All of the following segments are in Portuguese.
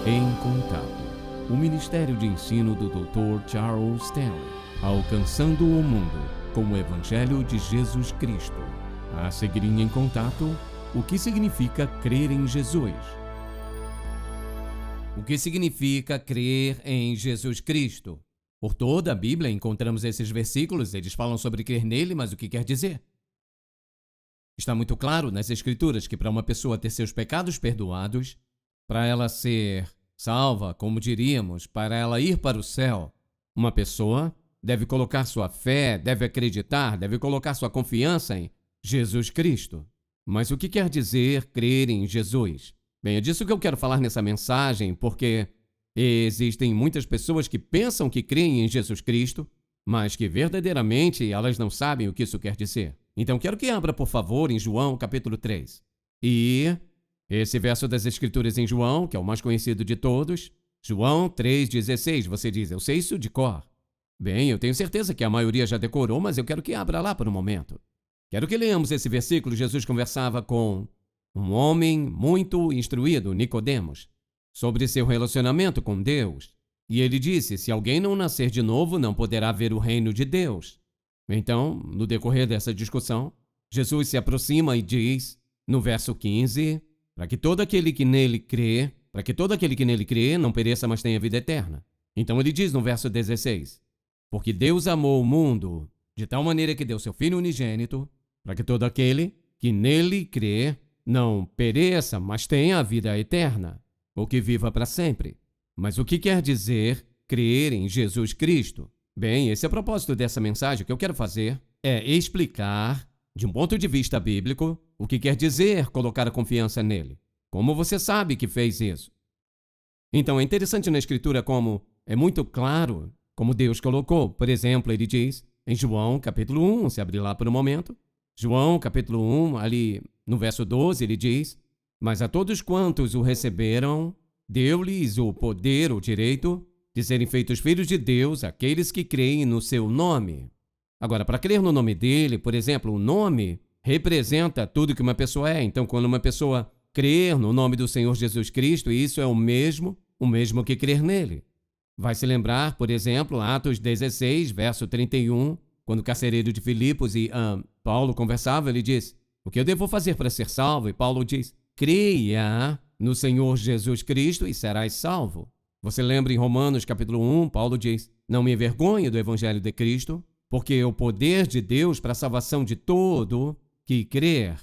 Em Contato, o Ministério de Ensino do Dr. Charles Stanley, alcançando o mundo com o Evangelho de Jesus Cristo. A seguir em Contato, o que significa crer em Jesus? O que significa crer em Jesus Cristo? Por toda a Bíblia encontramos esses versículos, eles falam sobre crer nele, mas o que quer dizer? Está muito claro nas Escrituras que para uma pessoa ter seus pecados perdoados, para ela ser salva, como diríamos, para ela ir para o céu, uma pessoa deve colocar sua fé, deve acreditar, deve colocar sua confiança em Jesus Cristo. Mas o que quer dizer crer em Jesus? Bem, é disso que eu quero falar nessa mensagem, porque existem muitas pessoas que pensam que creem em Jesus Cristo, mas que verdadeiramente elas não sabem o que isso quer dizer. Então quero que abra, por favor, em João capítulo 3. E esse verso das Escrituras em João, que é o mais conhecido de todos, João 3,16, você diz, eu sei isso de cor. Bem, eu tenho certeza que a maioria já decorou, mas eu quero que abra lá por um momento. Quero que leamos esse versículo. Jesus conversava com um homem muito instruído, Nicodemos, sobre seu relacionamento com Deus. E ele disse, se alguém não nascer de novo, não poderá ver o reino de Deus. Então, no decorrer dessa discussão, Jesus se aproxima e diz, no verso 15, para que todo aquele que nele crê, não pereça, mas tenha vida eterna. Então ele diz no verso 16, porque Deus amou o mundo de tal maneira que deu seu Filho unigênito, para que todo aquele que nele crê não pereça, mas tenha a vida eterna, ou que viva para sempre. Mas o que quer dizer crer em Jesus Cristo? Bem, esse é o propósito dessa mensagem. O que eu quero fazer é explicar, de um ponto de vista bíblico, o que quer dizer colocar a confiança nele. Como você sabe que fez isso? Então, é interessante na Escritura como é muito claro como Deus colocou. Por exemplo, ele diz em João capítulo 1, se abrir lá por um momento, João capítulo 1, ali no verso 12, ele diz, mas a todos quantos o receberam, deu-lhes o poder, o direito, de serem feitos filhos de Deus, aqueles que creem no seu nome. Agora, para crer no nome dele, por exemplo, o nome representa tudo que uma pessoa é. Então, quando uma pessoa crer no nome do Senhor Jesus Cristo, isso é o mesmo que crer nele. Vai se lembrar, por exemplo, Atos 16, verso 31, quando o carcereiro de Filipos e Paulo conversavam, ele diz, o que eu devo fazer para ser salvo? E Paulo diz, creia no Senhor Jesus Cristo e serás salvo. Você lembra em Romanos capítulo 1, Paulo diz, não me envergonhe do Evangelho de Cristo, porque é o poder de Deus para a salvação de todo que crer.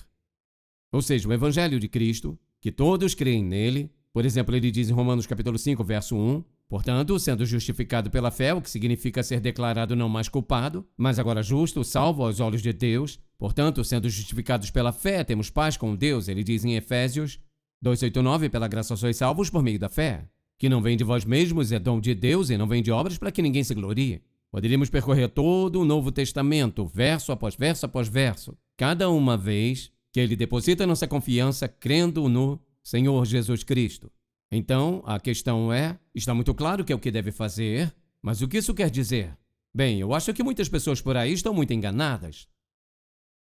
Ou seja, o Evangelho de Cristo, que todos creem nele. Por exemplo, ele diz em Romanos capítulo 5, verso 1, portanto, sendo justificado pela fé, o que significa ser declarado não mais culpado, mas agora justo, salvo aos olhos de Deus. Portanto, sendo justificados pela fé, temos paz com Deus. Ele diz em Efésios 2:8-9, pela graça sois salvos por meio da fé, que não vem de vós mesmos, é dom de Deus e não vem de obras para que ninguém se glorie. Poderíamos percorrer todo o Novo Testamento, verso após verso após verso, cada uma vez que ele deposita nossa confiança crendo no Senhor Jesus Cristo. Então, a questão é, está muito claro que é o que deve fazer, mas o que isso quer dizer? Bem, eu acho que muitas pessoas por aí estão muito enganadas,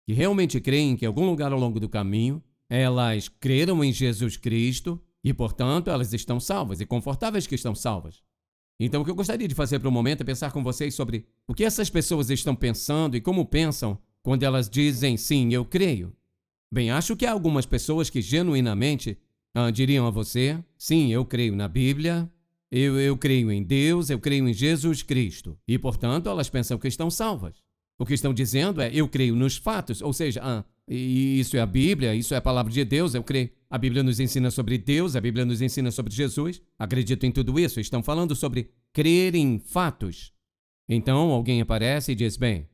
que realmente creem que em algum lugar ao longo do caminho, elas creram em Jesus Cristo e, portanto, elas estão salvas e confortáveis que estão salvas. Então, o que eu gostaria de fazer para o momento é pensar com vocês sobre o que essas pessoas estão pensando e como pensam quando elas dizem, sim, eu creio. Bem, acho que há algumas pessoas que genuinamente diriam a você, sim, eu creio na Bíblia, eu creio em Deus, eu creio em Jesus Cristo. E, portanto, elas pensam que estão salvas. O que estão dizendo é, eu creio nos fatos, ou seja, isso é a Bíblia, isso é a palavra de Deus, eu creio. A Bíblia nos ensina sobre Deus, a Bíblia nos ensina sobre Jesus. Acredito em tudo isso. Estão falando sobre crer em fatos. Então, alguém aparece e diz, bem,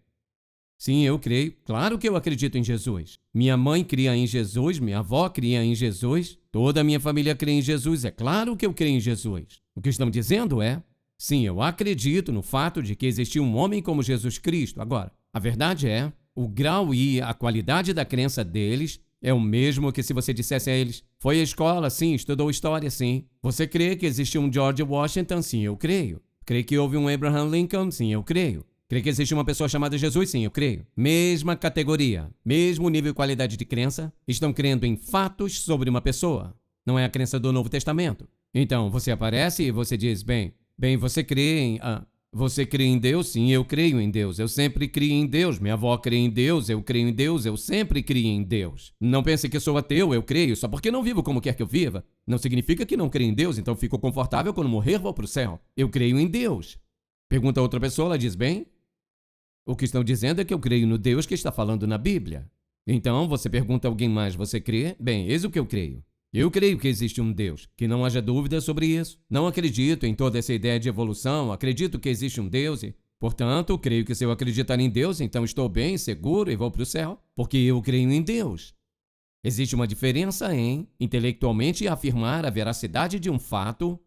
sim, eu creio. Claro que eu acredito em Jesus. Minha mãe cria em Jesus, minha avó cria em Jesus, toda a minha família crê em Jesus. É claro que eu creio em Jesus. O que estão dizendo é, sim, eu acredito no fato de que existiu um homem como Jesus Cristo. Agora, a verdade é, o grau e a qualidade da crença deles é o mesmo que se você dissesse a eles, foi à escola, sim, estudou história, sim. Você crê que existiu um George Washington? Sim, eu creio. Crê que houve um Abraham Lincoln? Sim, eu creio. Crê que existe uma pessoa chamada Jesus? Sim, eu creio. Mesma categoria, mesmo nível e qualidade de crença, estão crendo em fatos sobre uma pessoa. Não é a crença do Novo Testamento. Então, você aparece e você diz, bem, você crê em Deus? Sim, eu creio em Deus. Eu sempre criei em Deus. Minha avó crê em Deus, eu creio em Deus, eu sempre criei em Deus. Não pense que sou ateu, eu creio. Só porque não vivo como quer que eu viva, não significa que não creio em Deus, então fico confortável quando morrer vou para o céu. Eu creio em Deus. Pergunta a outra pessoa, ela diz, o que estão dizendo é que eu creio no Deus que está falando na Bíblia. Então, você pergunta a alguém mais, você crê? Eis o que eu creio. Eu creio que existe um Deus, que não haja dúvida sobre isso. Não acredito em toda essa ideia de evolução, acredito que existe um Deus e, portanto, creio que se eu acreditar em Deus, então estou bem, seguro e vou para o céu, porque eu creio em Deus. Existe uma diferença em intelectualmente afirmar a veracidade de um fato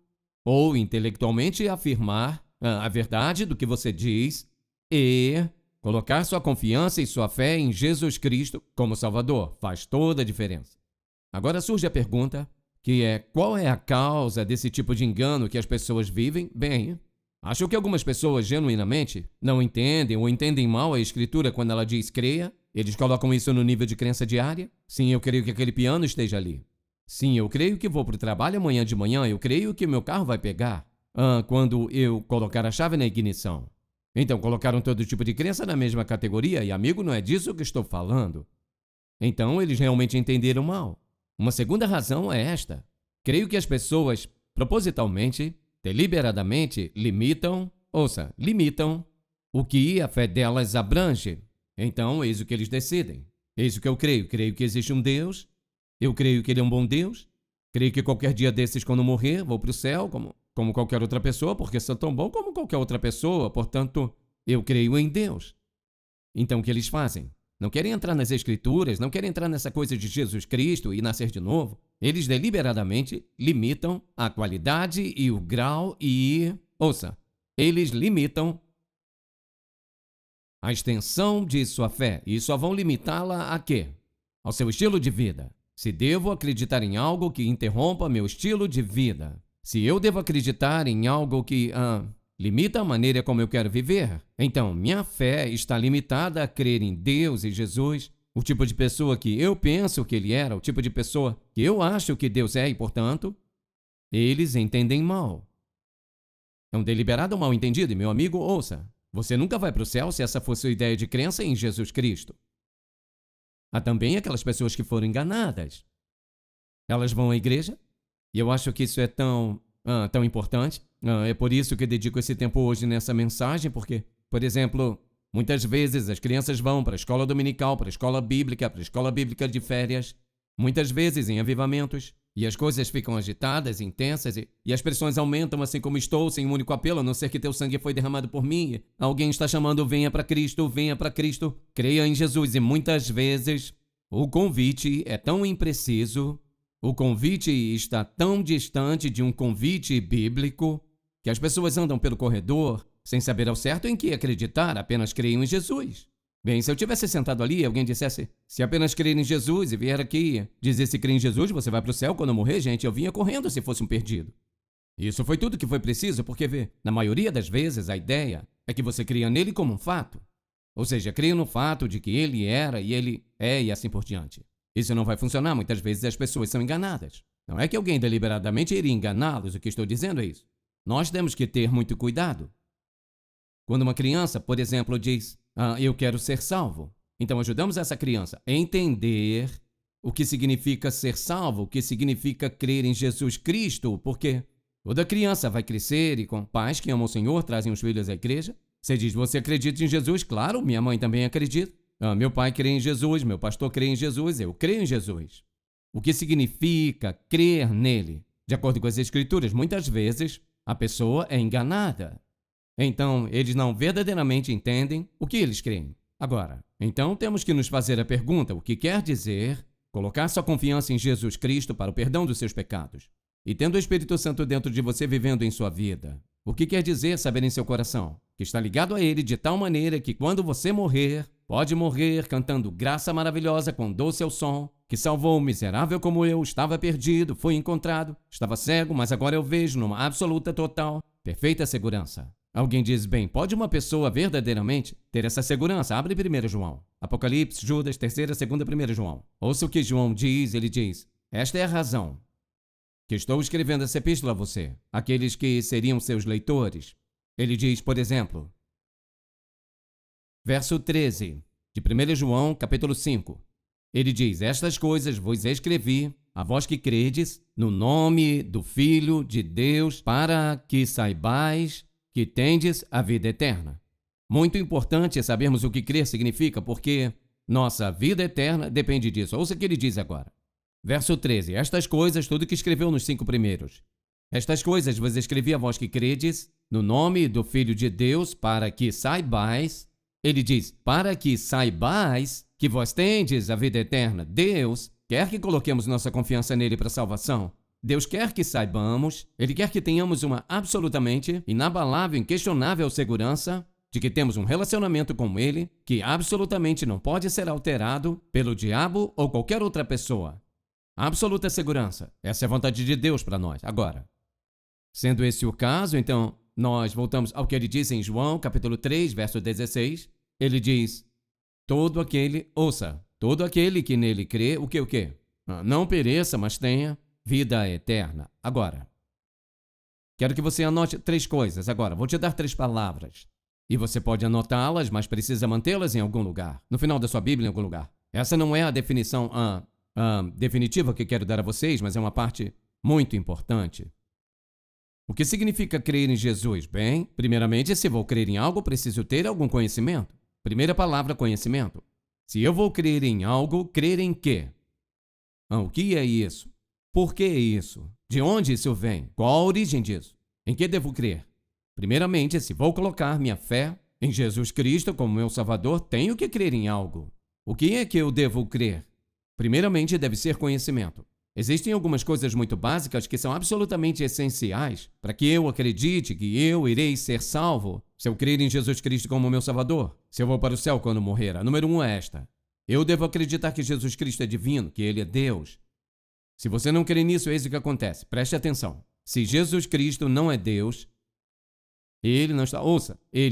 ou intelectualmente afirmar a verdade do que você diz e colocar sua confiança e sua fé em Jesus Cristo como Salvador. Faz toda a diferença. Agora surge a pergunta, que é qual é a causa desse tipo de engano que as pessoas vivem? Acho que algumas pessoas genuinamente não entendem ou entendem mal a Escritura quando ela diz creia. Eles colocam isso no nível de crença diária. Sim, eu creio que aquele piano esteja ali. Sim, eu creio que vou para o trabalho amanhã de manhã. Eu creio que meu carro vai pegar quando eu colocar a chave na ignição. Então, colocaram todo tipo de crença na mesma categoria e, amigo, não é disso que estou falando. Então, eles realmente entenderam mal. Uma segunda razão é esta. Creio que as pessoas, propositalmente, deliberadamente, limitam o que a fé delas abrange. Então, eis o que eles decidem. Eis o que eu creio. Creio que existe um Deus. Eu creio que Ele é um bom Deus. Creio que qualquer dia desses, quando morrer, vou para o céu, como qualquer outra pessoa, porque sou tão bom como qualquer outra pessoa. Portanto, eu creio em Deus. Então, o que eles fazem? Não querem entrar nas Escrituras, não querem entrar nessa coisa de Jesus Cristo e nascer de novo. Eles deliberadamente limitam a qualidade e o grau eles limitam a extensão de sua fé e só vão limitá-la a quê? Ao seu estilo de vida. Se devo acreditar em algo que interrompa meu estilo de vida. Se eu devo acreditar em algo que limita a maneira como eu quero viver, então minha fé está limitada a crer em Deus e Jesus, o tipo de pessoa que eu penso que Ele era, o tipo de pessoa que eu acho que Deus é e, portanto, eles entendem mal. É um deliberado mal entendido e, meu amigo, ouça, você nunca vai para o céu se essa for sua ideia de crença em Jesus Cristo. Há também aquelas pessoas que foram enganadas. Elas vão à igreja, e eu acho que isso é tão importante. É por isso que dedico esse tempo hoje nessa mensagem, porque, por exemplo, muitas vezes as crianças vão para a escola dominical, para a escola bíblica de férias, muitas vezes em avivamentos, e as coisas ficam agitadas, intensas, e as pressões aumentam assim como estou, sem um único apelo, a não ser que teu sangue foi derramado por mim. Alguém está chamando, venha para Cristo, creia em Jesus, e muitas vezes o convite é tão impreciso, o convite está tão distante de um convite bíblico que as pessoas andam pelo corredor sem saber ao certo em que acreditar, apenas creiam em Jesus. Se eu tivesse sentado ali e alguém dissesse, se apenas crer em Jesus e vier aqui dizer se crê em Jesus, você vai para o céu quando eu morrer, gente, eu vinha correndo se fosse um perdido. Isso foi tudo que foi preciso, porque, na maioria das vezes, a ideia é que você cria nele como um fato. Ou seja, cria no fato de que ele era e ele é e assim por diante. Isso não vai funcionar, muitas vezes as pessoas são enganadas. Não é que alguém deliberadamente iria enganá-los, o que estou dizendo é isso. Nós temos que ter muito cuidado. Quando uma criança, por exemplo, diz, eu quero ser salvo, então ajudamos essa criança a entender o que significa ser salvo, o que significa crer em Jesus Cristo, porque toda criança vai crescer e com pais que amam o Senhor trazem os filhos à igreja. Você diz, você acredita em Jesus? Claro, minha mãe também acredita. Meu pai crê em Jesus, meu pastor crê em Jesus, eu creio em Jesus. O que significa crer nele? De acordo com as Escrituras, muitas vezes a pessoa é enganada. Então, eles não verdadeiramente entendem o que eles creem. Agora, então temos que nos fazer a pergunta, o que quer dizer colocar sua confiança em Jesus Cristo para o perdão dos seus pecados? E tendo o Espírito Santo dentro de você vivendo em sua vida, o que quer dizer saber em seu coração que está ligado a Ele de tal maneira que quando você morrer, pode morrer cantando graça maravilhosa com doce ao som, que salvou o miserável como eu, estava perdido, fui encontrado, estava cego, mas agora eu vejo numa absoluta, total, perfeita segurança. Alguém diz, pode uma pessoa verdadeiramente ter essa segurança? Abre 1 João. Apocalipse, Judas, 3ª, 2ª, 1 João. Ouça o que João diz, ele diz, esta é a razão que estou escrevendo essa epístola a você, aqueles que seriam seus leitores. Ele diz, por exemplo, verso 13, de 1 João, capítulo 5. Ele diz, estas coisas vos escrevi, a vós que credes, no nome do Filho de Deus, para que saibais que tendes a vida eterna. Muito importante é sabermos o que crer significa, porque nossa vida eterna depende disso. Ouça o que ele diz agora. Verso 13. Estas coisas, tudo que escreveu nos 5 primeiros. Estas coisas vos escrevi a vós que credes, no nome do Filho de Deus, para que saibais. Ele diz, para que saibais que vós tendes a vida eterna. Deus quer que coloquemos nossa confiança nele para a salvação. Deus quer que saibamos, Ele quer que tenhamos uma absolutamente inabalável, inquestionável segurança de que temos um relacionamento com Ele que absolutamente não pode ser alterado pelo diabo ou qualquer outra pessoa. Absoluta segurança. Essa é a vontade de Deus para nós. Agora, sendo esse o caso, então, nós voltamos ao que ele diz em João, capítulo 3, verso 16. Ele diz, todo aquele que nele crê, o quê? Não pereça, mas tenha vida eterna. Agora, quero que você anote 3 coisas. Agora, vou te dar 3 palavras. E você pode anotá-las, mas precisa mantê-las em algum lugar. No final da sua Bíblia, em algum lugar. Essa não é a definição definitiva que quero dar a vocês, mas é uma parte muito importante. O que significa crer em Jesus? Bem, primeiramente, se vou crer em algo, preciso ter algum conhecimento. Primeira palavra, conhecimento. Se eu vou crer em algo, crer em quê? O que é isso? Por que isso? De onde isso vem? Qual a origem disso? Em que devo crer? Primeiramente, se vou colocar minha fé em Jesus Cristo como meu Salvador, tenho que crer em algo. O que é que eu devo crer? Primeiramente, deve ser conhecimento. Existem algumas coisas muito básicas que são absolutamente essenciais para que eu acredite que eu irei ser salvo se eu crer em Jesus Cristo como meu Salvador, se eu vou para o céu quando morrer. A número 1 é esta. Eu devo acreditar que Jesus Cristo é divino, que Ele é Deus. Se você não crê nisso, eis o que acontece. Preste atenção. Se Jesus Cristo não é Deus, Ele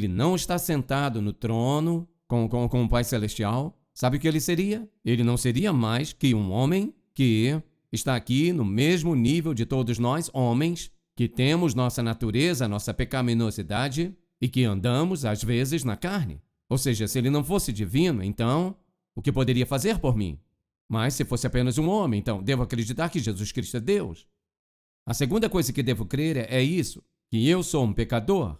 não está sentado no trono com o Pai Celestial. Sabe o que Ele seria? Ele não seria mais que um homem que está aqui no mesmo nível de todos nós, homens, que temos nossa natureza, nossa pecaminosidade e que andamos, às vezes, na carne. Ou seja, se Ele não fosse divino, então, o que poderia fazer por mim? Mas se fosse apenas um homem, então devo acreditar que Jesus Cristo é Deus. A segunda coisa que devo crer é isso, que eu sou um pecador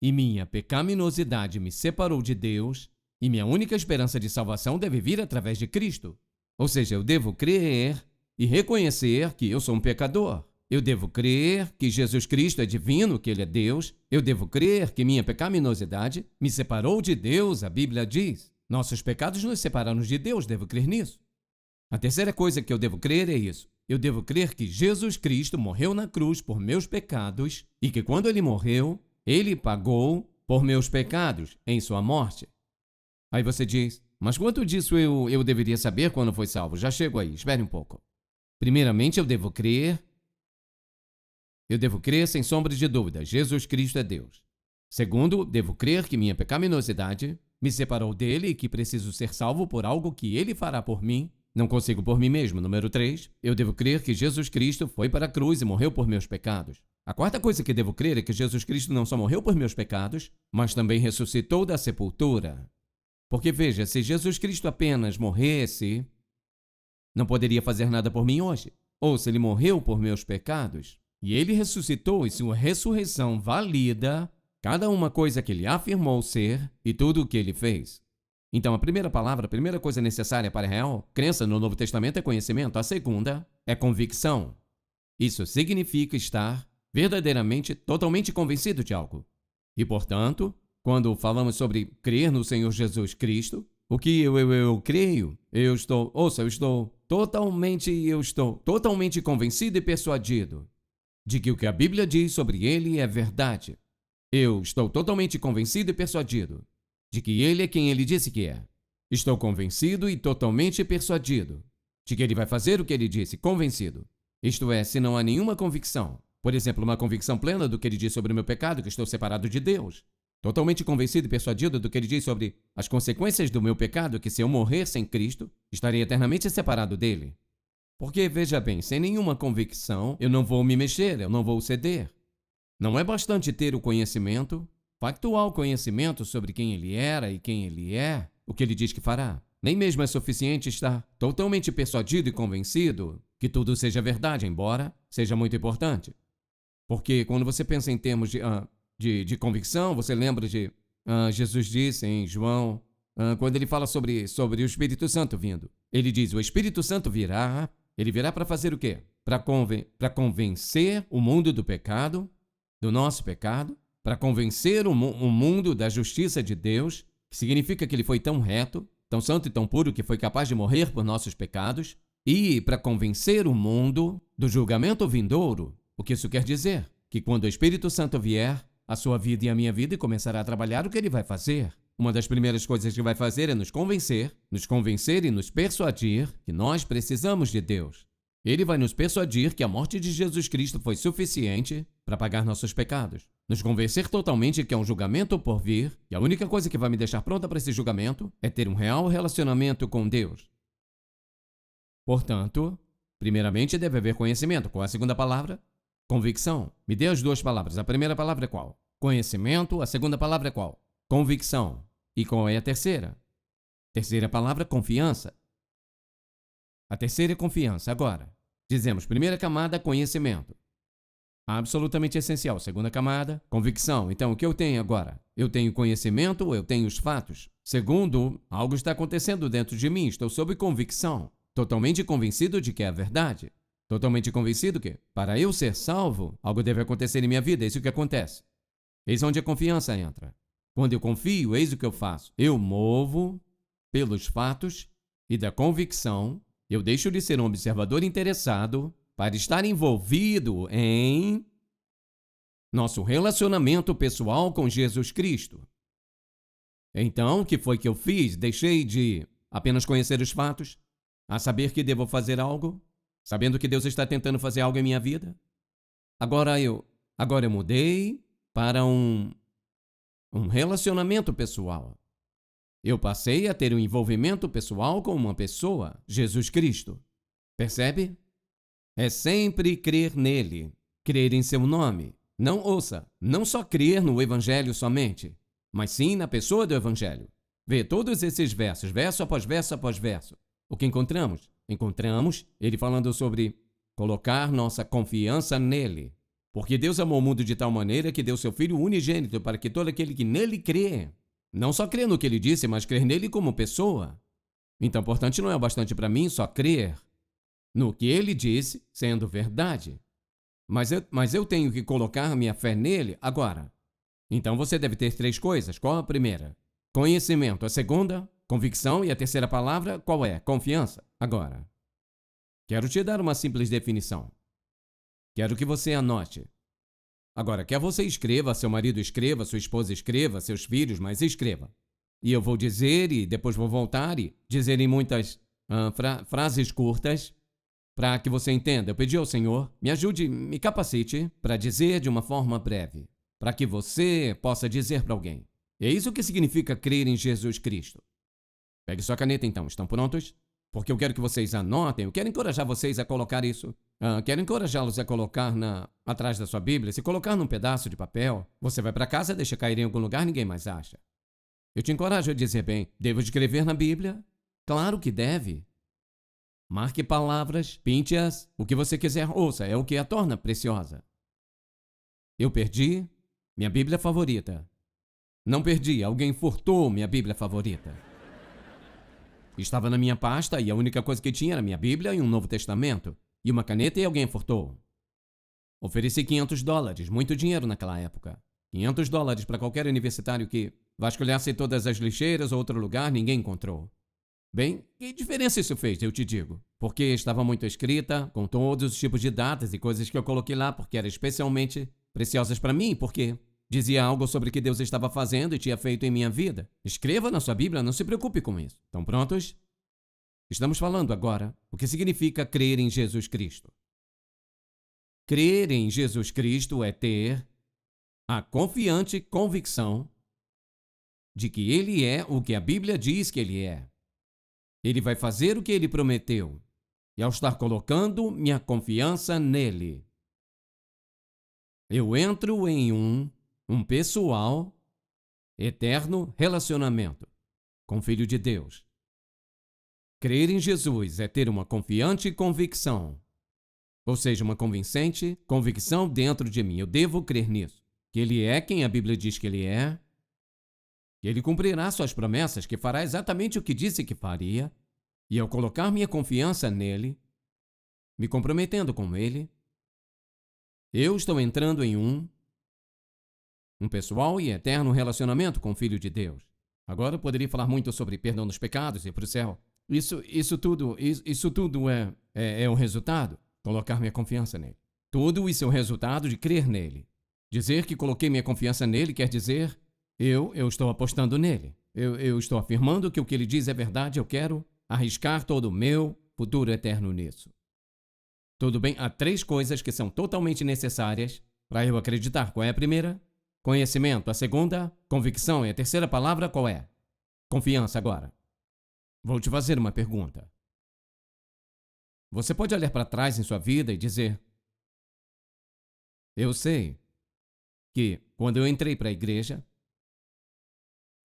e minha pecaminosidade me separou de Deus e minha única esperança de salvação deve vir através de Cristo. Ou seja, eu devo crer e reconhecer que eu sou um pecador. Eu devo crer que Jesus Cristo é divino, que Ele é Deus. Eu devo crer que minha pecaminosidade me separou de Deus, a Bíblia diz. Nossos pecados nos separaram de Deus, devo crer nisso. A terceira coisa que eu devo crer é isso. Eu devo crer que Jesus Cristo morreu na cruz por meus pecados e que quando Ele morreu, Ele pagou por meus pecados em sua morte. Aí você diz, mas quanto disso eu deveria saber quando foi salvo? Já chego aí, espere um pouco. Primeiramente, eu devo crer sem sombra de dúvida, Jesus Cristo é Deus. Segundo, devo crer que minha pecaminosidade me separou dele e que preciso ser salvo por algo que Ele fará por mim. Não consigo por mim mesmo. Número 3, eu devo crer que Jesus Cristo foi para a cruz e morreu por meus pecados. A quarta coisa que devo crer é que Jesus Cristo não só morreu por meus pecados, mas também ressuscitou da sepultura. Porque veja, se Jesus Cristo apenas morresse, não poderia fazer nada por mim hoje. Ou se Ele morreu por meus pecados, e Ele ressuscitou e sua ressurreição valida cada uma coisa que Ele afirmou ser e tudo o que Ele fez. Então, a primeira coisa necessária para a real crença no Novo Testamento é conhecimento. A segunda é convicção. Isso significa estar verdadeiramente, totalmente convencido de algo. E, portanto, quando falamos sobre crer no Senhor Jesus Cristo, o que eu creio, eu estou totalmente convencido e persuadido de que o que a Bíblia diz sobre Ele é verdade. Eu estou totalmente convencido e persuadido de que Ele é quem Ele disse que é. Estou convencido e totalmente persuadido de que Ele vai fazer o que Ele disse, convencido. Isto é, se não há nenhuma convicção, por exemplo, uma convicção plena do que Ele diz sobre o meu pecado, que estou separado de Deus, totalmente convencido e persuadido do que Ele diz sobre as consequências do meu pecado, que se eu morrer sem Cristo, estarei eternamente separado dele. Porque, veja bem, sem nenhuma convicção, eu não vou me mexer, eu não vou ceder. Não é bastante ter o conhecimento, factual conhecimento sobre quem ele era e quem ele é, o que ele diz que fará. Nem mesmo é suficiente estar totalmente persuadido e convencido que tudo seja verdade, embora seja muito importante. Porque quando você pensa em termos de convicção, você lembra de Jesus disse em João, quando ele fala sobre o Espírito Santo vindo. Ele diz, o Espírito Santo virá, ele virá para fazer o quê? Para convencer o mundo do pecado, do nosso pecado, para convencer o mundo da justiça de Deus, que significa que ele foi tão reto, tão santo e tão puro que foi capaz de morrer por nossos pecados, e para convencer o mundo do julgamento vindouro. O que isso quer dizer? Que quando o Espírito Santo vier, a sua vida e a minha vida, e começará a trabalhar, o que ele vai fazer? Uma das primeiras coisas que vai fazer é nos convencer e nos persuadir que nós precisamos de Deus. Ele vai nos persuadir que a morte de Jesus Cristo foi suficiente para pagar nossos pecados. Nos convencer totalmente que há um julgamento por vir, e a única coisa que vai me deixar pronta para esse julgamento é ter um real relacionamento com Deus. Portanto, primeiramente deve haver conhecimento. Qual é a segunda palavra? Convicção. Me dê as duas palavras. A primeira palavra é qual? Conhecimento. A segunda palavra é qual? Convicção. E qual é a terceira? Terceira palavra, confiança. A terceira é confiança. Agora, dizemos, primeira camada, conhecimento. Absolutamente essencial. Segunda camada, convicção. Então, o que eu tenho agora? Eu tenho conhecimento, eu tenho os fatos. Segundo, algo está acontecendo dentro de mim. Estou sob convicção. Totalmente convencido de que é a verdade. Totalmente convencido que, para eu ser salvo, algo deve acontecer em minha vida. É isso que acontece. Eis onde a confiança entra. Quando eu confio, eis o que eu faço. Eu movo pelos fatos e da convicção. Eu deixo de ser um observador interessado para estar envolvido em nosso relacionamento pessoal com Jesus Cristo. Então, o que foi que eu fiz? Deixei de apenas conhecer os fatos, a saber que devo fazer algo, sabendo que Deus está tentando fazer algo em minha vida. Agora eu mudei para um relacionamento pessoal. Eu passei a ter um envolvimento pessoal com uma pessoa, Jesus Cristo. Percebe? É sempre crer nele, crer em seu nome. Não só crer no Evangelho somente, mas sim na pessoa do Evangelho. Vê todos esses versos, verso após verso após verso. O que encontramos? Encontramos ele falando sobre colocar nossa confiança nele. Porque Deus amou o mundo de tal maneira que deu seu Filho unigênito para que todo aquele que nele crê, não só crê no que ele disse, mas crer nele como pessoa. Então, portanto, não é bastante para mim só crer no que ele disse, sendo verdade. Mas eu tenho que colocar minha fé nele agora. Então você deve ter três coisas. Qual a primeira? Conhecimento. A segunda, convicção. E a terceira palavra, qual é? Confiança. Agora, quero te dar uma simples definição. Quero que você anote. Agora, quer você escreva, seu marido escreva, sua esposa escreva, seus filhos, mas escreva. E eu vou dizer, e depois vou voltar e dizer em muitas frases curtas, para que você entenda. Eu pedi ao Senhor, me ajude, me capacite para dizer de uma forma breve, para que você possa dizer para alguém. É isso que significa crer em Jesus Cristo. Pegue sua caneta então, estão prontos? Porque eu quero que vocês anotem, eu quero encorajar vocês a colocar isso. Quero encorajá-los a colocar atrás da sua Bíblia. Se colocar num pedaço de papel, você vai para casa, deixa cair em algum lugar, ninguém mais acha. Eu te encorajo a dizer bem, devo escrever na Bíblia? Claro que deve. Marque palavras, pinte-as, o que você quiser, ouça, é o que a torna preciosa. Eu perdi minha Bíblia favorita. Não perdi, alguém furtou minha Bíblia favorita. Estava na minha pasta e a única coisa que tinha era minha Bíblia e um Novo Testamento, e uma caneta e alguém furtou. Ofereci $500, muito dinheiro naquela época. $500 para qualquer universitário que vasculhasse todas as lixeiras ou outro lugar, ninguém encontrou. Bem, que diferença isso fez, eu te digo? Porque estava muito escrita, com todos os tipos de datas e coisas que eu coloquei lá, porque eram especialmente preciosas para mim, porque dizia algo sobre o que Deus estava fazendo e tinha feito em minha vida. Escreva na sua Bíblia, não se preocupe com isso. Estão prontos? Estamos falando agora o que significa crer em Jesus Cristo. Crer em Jesus Cristo é ter a confiante convicção de que Ele é o que a Bíblia diz que Ele é. Ele vai fazer o que Ele prometeu. E ao estar colocando minha confiança nele, eu entro em um pessoal, eterno relacionamento com o Filho de Deus. Crer em Jesus é ter uma confiante convicção, ou seja, uma convincente convicção dentro de mim. Eu devo crer nisso, que Ele é quem a Bíblia diz que Ele é, que Ele cumprirá suas promessas, que fará exatamente o que disse que faria, e ao colocar minha confiança nele, me comprometendo com Ele, eu estou entrando em um pessoal e eterno relacionamento com o Filho de Deus. Agora eu poderia falar muito sobre perdão dos pecados e ir para o céu. Isso tudo é o resultado. Colocar minha confiança nele. Tudo isso é o resultado de crer nele. Dizer que coloquei minha confiança nele quer dizer eu estou apostando nele. Eu estou afirmando que o que ele diz é verdade. Eu quero arriscar todo o meu futuro eterno nisso. Tudo bem, há 3 coisas que são totalmente necessárias para eu acreditar. Qual é a primeira? Conhecimento. A segunda, convicção. E a terceira palavra, qual é? Confiança. Agora, vou te fazer uma pergunta. Você pode olhar para trás em sua vida e dizer: eu sei que quando eu entrei para a igreja,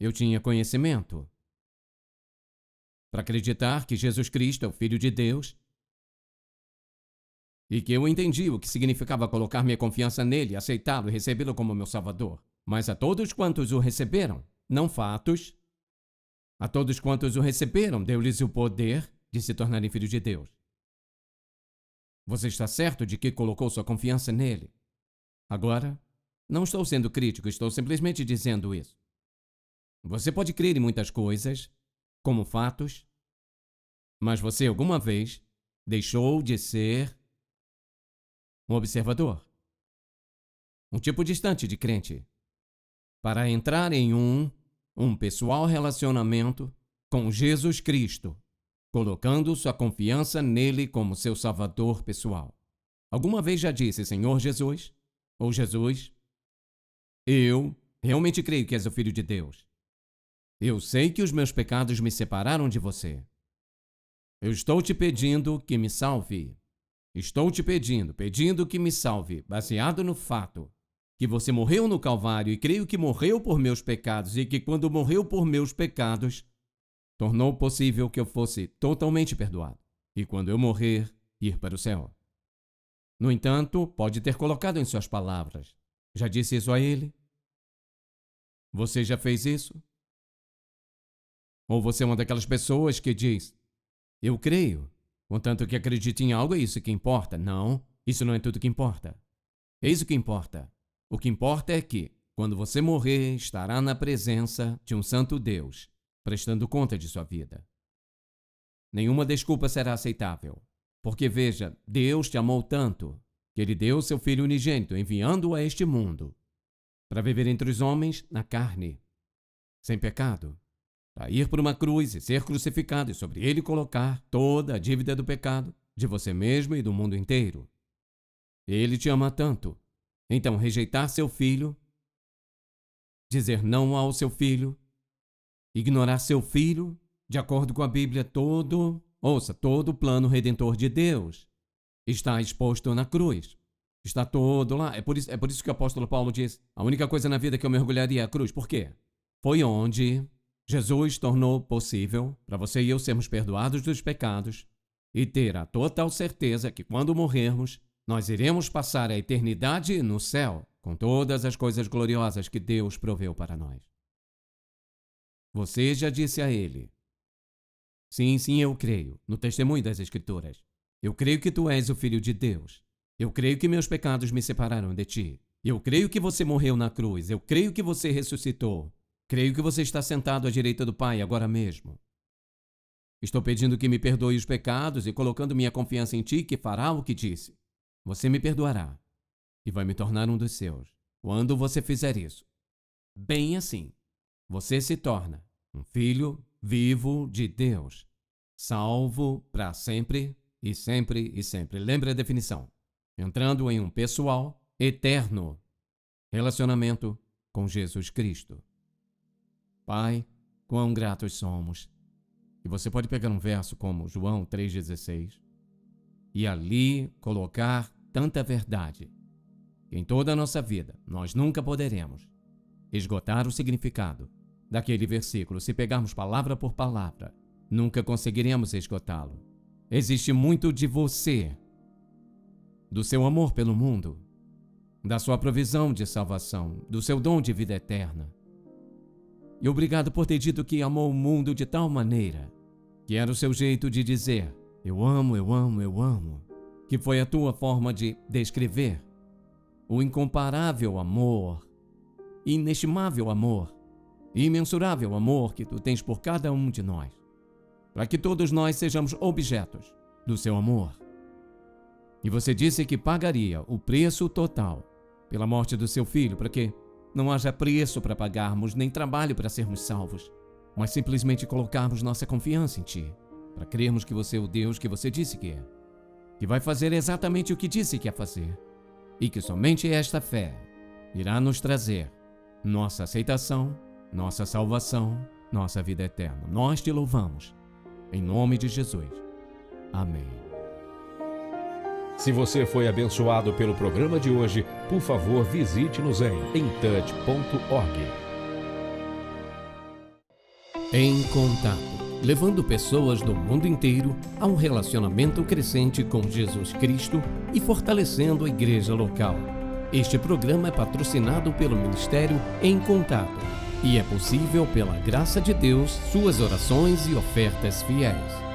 eu tinha conhecimento para acreditar que Jesus Cristo é o Filho de Deus e que eu entendi o que significava colocar minha confiança nele, aceitá-lo e recebê-lo como meu Salvador. Mas a todos quantos o receberam, não fatos, a todos quantos o receberam, deu-lhes o poder de se tornarem filhos de Deus. Você está certo de que colocou sua confiança nele? Agora, não estou sendo crítico, estou simplesmente dizendo isso. Você pode crer em muitas coisas, como fatos, mas você alguma vez deixou de ser um observador, um tipo distante de crente, para entrar em um pessoal relacionamento com Jesus Cristo, colocando sua confiança nele como seu Salvador pessoal. Alguma vez já disse: Senhor Jesus, ou Jesus, eu realmente creio que és o Filho de Deus. Eu sei que os meus pecados me separaram de você. Eu estou te pedindo que me salve. Estou te pedindo que me salve, baseado no fato que você morreu no Calvário e creio que morreu por meus pecados e que quando morreu por meus pecados, tornou possível que eu fosse totalmente perdoado e quando eu morrer, ir para o céu. No entanto, pode ter colocado em suas palavras: já disse isso a ele? Você já fez isso? Ou você é uma daquelas pessoas que diz: eu creio, contanto que acredite em algo, é isso que importa? Não, isso não é tudo que importa. É isso que importa. O que importa é que, quando você morrer, estará na presença de um santo Deus, prestando conta de sua vida. Nenhuma desculpa será aceitável. Porque veja, Deus te amou tanto que Ele deu seu Filho unigênito, enviando-o a este mundo, para viver entre os homens na carne, sem pecado, para ir por uma cruz e ser crucificado e sobre ele colocar toda a dívida do pecado de você mesmo e do mundo inteiro. Ele te ama tanto. Então, rejeitar seu filho, dizer não ao seu filho, ignorar seu filho, de acordo com a Bíblia, todo o plano redentor de Deus está exposto na cruz. Está todo lá. É por isso que o apóstolo Paulo diz: a única coisa na vida que eu mergulharia é a cruz. Por quê? Foi onde Jesus tornou possível para você e eu sermos perdoados dos pecados e ter a total certeza que quando morrermos, nós iremos passar a eternidade no céu com todas as coisas gloriosas que Deus proveu para nós. Você já disse a ele: sim, eu creio, no testemunho das Escrituras. Eu creio que tu és o Filho de Deus. Eu creio que meus pecados me separaram de ti. Eu creio que você morreu na cruz. Eu creio que você ressuscitou. Creio que você está sentado à direita do Pai agora mesmo. Estou pedindo que me perdoe os pecados e colocando minha confiança em ti, que fará o que disse. Você me perdoará e vai me tornar um dos seus. Quando você fizer isso, bem assim, você se torna um filho vivo de Deus, salvo para sempre e sempre e sempre. Lembre a definição. Entrando em um pessoal, eterno relacionamento com Jesus Cristo. Pai, quão gratos somos. E você pode pegar um verso como João 3,16 e ali colocar tanta verdade que em toda a nossa vida nós nunca poderemos esgotar o significado daquele versículo. Se pegarmos palavra por palavra, nunca conseguiremos esgotá-lo. Existe muito de você, do seu amor pelo mundo, da sua provisão de salvação, do seu dom de vida eterna. E obrigado por ter dito que amou o mundo de tal maneira, que era o seu jeito de dizer, eu amo, eu amo, eu amo, que foi a tua forma de descrever o incomparável amor, inestimável amor, imensurável amor que tu tens por cada um de nós, para que todos nós sejamos objetos do seu amor. E você disse que pagaria o preço total pela morte do seu filho, para que não haja preço para pagarmos, nem trabalho para sermos salvos, mas simplesmente colocarmos nossa confiança em Ti, para crermos que você é o Deus que você disse que é, que vai fazer exatamente o que disse que ia fazer, e que somente esta fé irá nos trazer nossa aceitação, nossa salvação, nossa vida eterna. Nós te louvamos, em nome de Jesus. Amém. Se você foi abençoado pelo programa de hoje, por favor, visite-nos em intouch.org. Em Contato, levando pessoas do mundo inteiro a um relacionamento crescente com Jesus Cristo e fortalecendo a igreja local. Este programa é patrocinado pelo Ministério Em Contato e é possível pela graça de Deus, suas orações e ofertas fiéis.